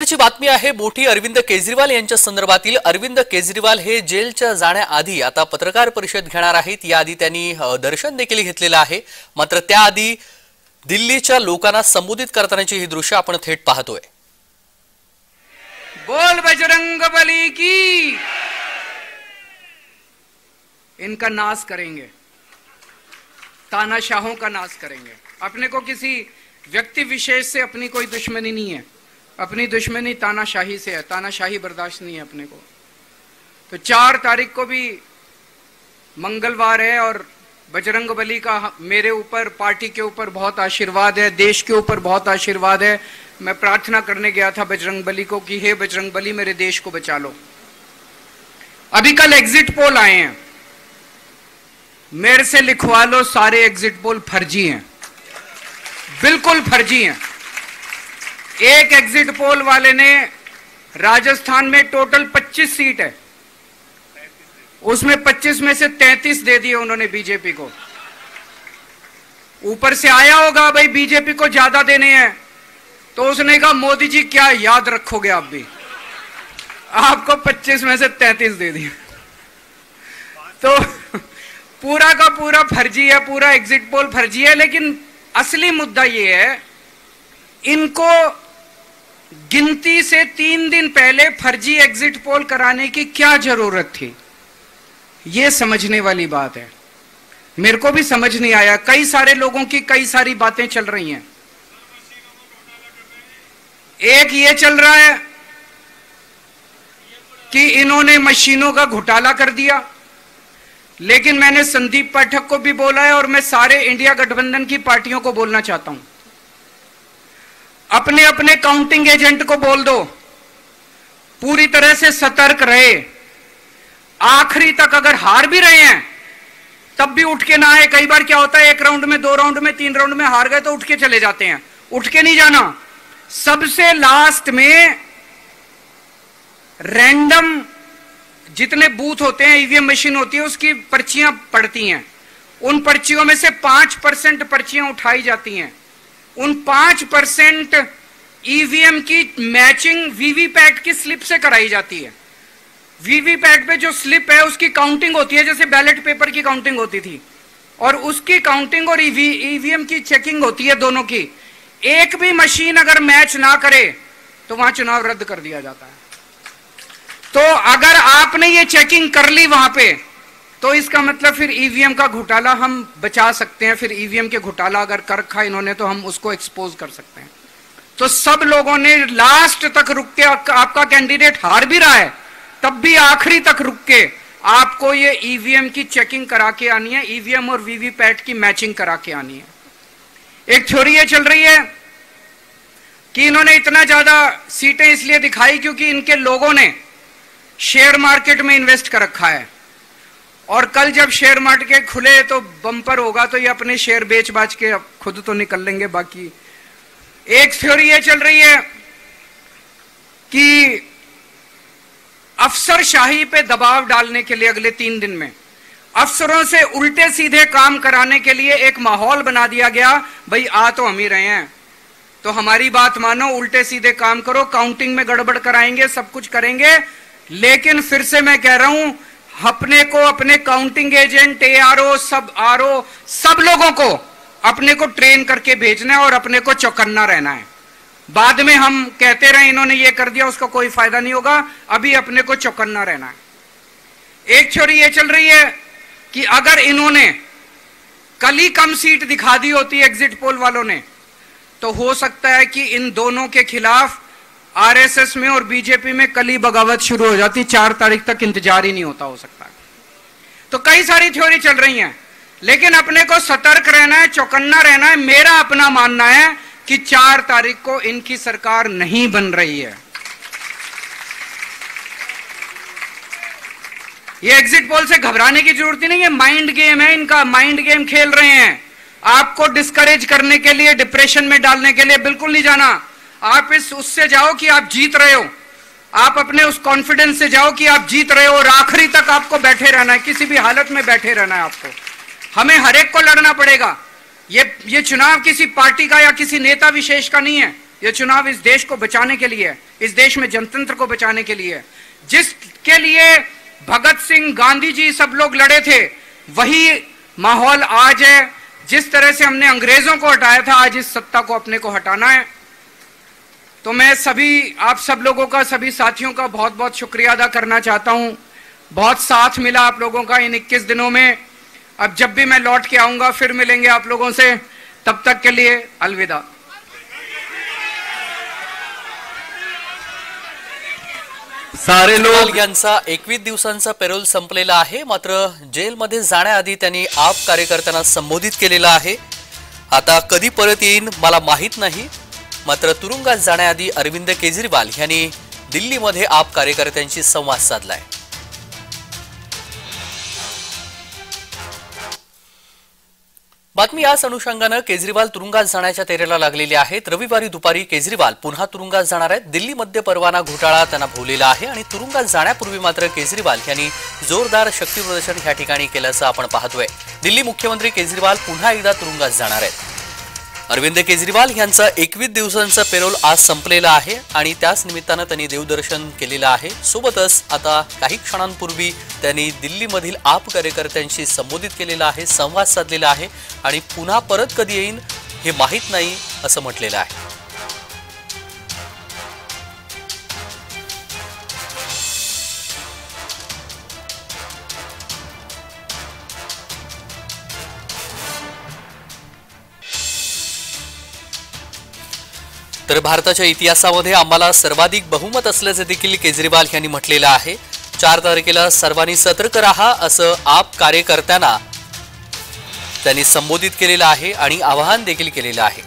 महत्वाची बातमी आहे मोठी अरविंद केजरीवाल यांच्या संदर्भातील। अरविंद केजरीवाल हे जेलच्या जाण्याआधी आता पत्रकार परिषद घेणार आहेत। याआधी त्यांनी दर्शन देखील घेतलेलं आहे, मात्र त्याआधी दिल्लीच्या लोकांना संबोधित करतानाची ही दृश्य आपण थेट पाहतोय। बोल बजरंग बली की, इनका नाश करेंगे, तानाशाहों का नाश करेंगे। अपने को किसी व्यक्ति विशेष से अपनी कोई दुश्मनी नहीं है, अपनी दुश्मनी तानाशाही से है। तानाशाही बर्दाश्त नहीं है अपने को। तो 4 तारीख को भी मंगलवार है और बजरंग बली का मेरे ऊपर, पार्टी के ऊपर बहुत आशीर्वाद है, देश के ऊपर बहुत आशीर्वाद है। मैं प्रार्थना करने गया था बजरंग बली को कि हे बजरंग बली मेरे देश को बचा लो। अभी कल एग्जिट पोल आए हैं, मेरे से लिखवा लो, सारे एग्जिट पोल फर्जी हैं, बिल्कुल फर्जी हैं। एक एग्जिट पोल वाले ने राजस्थान में टोटल 25 सीट है, उसमें 25 में से 33 दे दिए उन्होंने बीजेपी को। ऊपर से आया होगा भाई बीजेपी को ज्यादा देने हैं, तो उसने कहा मोदी जी क्या याद रखोगे आप भी, आपको 25 में से 33 दे दिए। तो पूरा का पूरा फर्जी है, पूरा एग्जिट पोल फर्जी है। लेकिन असली मुद्दा यह है, इनको गिनती से 3 दिन पहले फर्जी एग्जिट पोल कराने की क्या जरूरत थी, यह समझने वाली बात है। मेरे को भी समझ नहीं आया। कई सारे लोगों की कई सारी बातें चल रही हैं। एक ये चल रहा है कि इन्होंने मशीनों का घोटाला कर दिया, लेकिन मैंने संदीप पाठक को भी बोला है और मैं सारे इंडिया गठबंधन की पार्टियों को बोलना चाहता हूं, अपने अपने काउंटिंग एजेंट को बोल दो पूरी तरह से सतर्क रहे। आखिरी तक अगर हार भी रहे हैं तब भी उठ के ना आए। कई बार क्या होता है, 1 राउंड में, 2 राउंड में, 3 राउंड में हार गए तो उठ के चले जाते हैं। उठ के नहीं जाना। सबसे लास्ट में रैंडम जितने बूथ होते हैं, ईवीएम मशीन होती है, उसकी पर्चियां पड़ती हैं। उन पर्चियों में से 5% पर्चियां उठाई जाती हैं। उन 5% ईवीएम की मैचिंग वीवीपैट की स्लिप से कराई जाती है। वीवीपैट पे जो स्लिप है उसकी काउंटिंग होती है, जैसे बैलेट पेपर की काउंटिंग होती थी, और उसकी काउंटिंग और ईवीएम की चेकिंग होती है दोनों की। एक भी मशीन अगर मैच ना करे तो वहां चुनाव रद्द कर दिया जाता है। तो अगर आपने ये चेकिंग कर ली वहां पे, तो इसका मतलब फिर ईवीएम का घोटाला हम बचा सकते हैं। फिर ईवीएम के घोटाला अगर कर रखा इन्होंने तो हम उसको एक्सपोज कर सकते हैं। तो सब लोगों ने लास्ट तक रुक के, आपका कैंडिडेट हार भी रहा है तब भी आखिरी तक रुक के आपको ये ईवीएम की चेकिंग करा के आनी है, ईवीएम और वीवीपैट की मैचिंग करा के आनी है। एक थ्योरी ये चल रही है कि इन्होंने इतना ज्यादा सीटें इसलिए दिखाई क्योंकि इनके लोगों ने शेयर मार्केट में इन्वेस्ट कर रखा है, और कल जब शेयर मार्केट खुले तो बम्पर होगा, तो ये अपने शेयर बेच बाच के खुद तो निकल लेंगे। बाकी एक थ्योरी ये चल रही है कि अफसरशाही पे दबाव डालने के लिए अगले 3 दिन में अफसरों से उल्टे सीधे काम कराने के लिए एक माहौल बना दिया गया। भाई आ तो हम ही रहे हैं, तो हमारी बात मानो, उल्टे सीधे काम करो, काउंटिंग में गड़बड़ कराएंगे, सब कुछ करेंगे। लेकिन फिर से मैं कह रहा हूं, अपने को, अपने काउंटिंग एजेंट, एआरओ, सब लोगों को अपने को ट्रेन करके भेजना है और अपने को चौकन्ना रहना है। बाद में हम कहते रहे इन्होंने ये कर दिया, उसका कोई फायदा नहीं होगा। अभी अपने को चौकन्ना रहना है। एक थ्योरी ये चल रही है कि अगर इन्होंने कल ही कम सीट दिखा दी होती एग्जिट पोल वालों ने, तो हो सकता है कि इन दोनों के खिलाफ आरएसएस में और बीजेपी में कल ही बगावत शुरू हो जाती। 4 तारीख तक इंतजार ही नहीं होता, हो सकता है। तो कई सारी थ्योरी चल रही हैं, लेकिन अपने को सतर्क रहना है, चौकन्ना रहना है। मेरा अपना मानना है कि 4 तारीख को इनकी सरकार नहीं बन रही है। ये एग्जिट पोल से घबराने की जरूरत ही नहीं है। माइंड गेम है इनका, माइंड गेम खेल रहे हैं। आपको डिस्करेज करने के लिए, डिप्रेशन में डालने के लिए बिल्कुल नहीं जाना। आप उससे जाओ कि आप जीत रहे हो, आप अपने उस कॉन्फिडेंस से जाओ कि आप जीत रहे हो, और आखिरी तक आपको बैठे रहना है, किसी भी हालत में बैठे रहना है आपको। हमें हर एक को लड़ना पड़ेगा। ये चुनाव किसी पार्टी का या किसी नेता विशेष का नहीं है, ये चुनाव इस देश को बचाने के लिए है, इस देश में जनतंत्र को बचाने के लिए है। जिसके लिए भगत सिंह, गांधी जी सब लोग लड़े थे, वही माहौल आज है। जिस तरह से हमने अंग्रेजों को हटाया था, आज इस सत्ता को अपने को हटाना है। तो मैं सभी आप सब लोगों का, सभी साथियों का बहुत बहुत शुक्रिया अदा करना चाहता हूं। बहुत साथ मिला आप लोगों का इन 21 दिनों में। अब जब भी मैं लौट के आऊंगा फिर मिलेंगे आप लोगों से। तब तक के लिए अलविदा। सारे लोक यांचा 21 दिवसांचा पेरोल संपलेला आहे, मात्र जेलमध्ये जाण्याआधी त्यांनी आप कार्यकर्त्यांना संबोधित केलेलं आहे। आता कधी परत येईन मला माहित नाही, मात्र तुरुंगात जाण्याआधी अरविंद केजरीवाल यांनी दिल्लीमध्ये आप कार्यकर्त्यांशी संवाद साधलाय। बातमी याच अनुषंगानं केजरीवाल तुरुंगात जाण्याच्या तयारीला लागलेले आहेत। रविवारी दुपारी केजरीवाल पुन्हा तुरुंगात जाणार आहेत। दिल्ली मध्य परवाना घोटाळा त्यांना भोवलेला आहे आणि तुरुंगात जाण्यापूर्वी मात्र केजरीवाल यांनी जोरदार शक्ती प्रदर्शन या ठिकाणी केल्याचं आपण पाहतोय। दिल्ली मुख्यमंत्री केजरीवाल पुन्हा एकदा तुरुंगात जाणार आहेत। अरविंद केजरीवाल यांचा 21 दिवसांचा पेरोल आज संपलेला आहे आणि त्याच निमित्तानं त्यांनी देवदर्शन केलेलं आहे। सोबतच आता काही क्षणांपूर्वी त्यांनी दिल्लीमधील आप कार्यकर्त्यांशी संबोधित केलेलं आहे, संवाद साधलेला आहे आणि पुन्हा परत कधी येईन हे माहित नाही असं म्हटलेलं आहे। तर भारताच्या इतिहासामध्ये आम्हाला सर्वाधिक बहुमत असल्याचे देखील केजरीवाल यांनी म्हटलेलं आहे। 4 तारखेला सर्वांनी सतर्क राहा असं आप कार्यकर्त्यांना त्यांनी संबोधित केलेलं आहे आणि आवाहन देखील केलेलं आहे।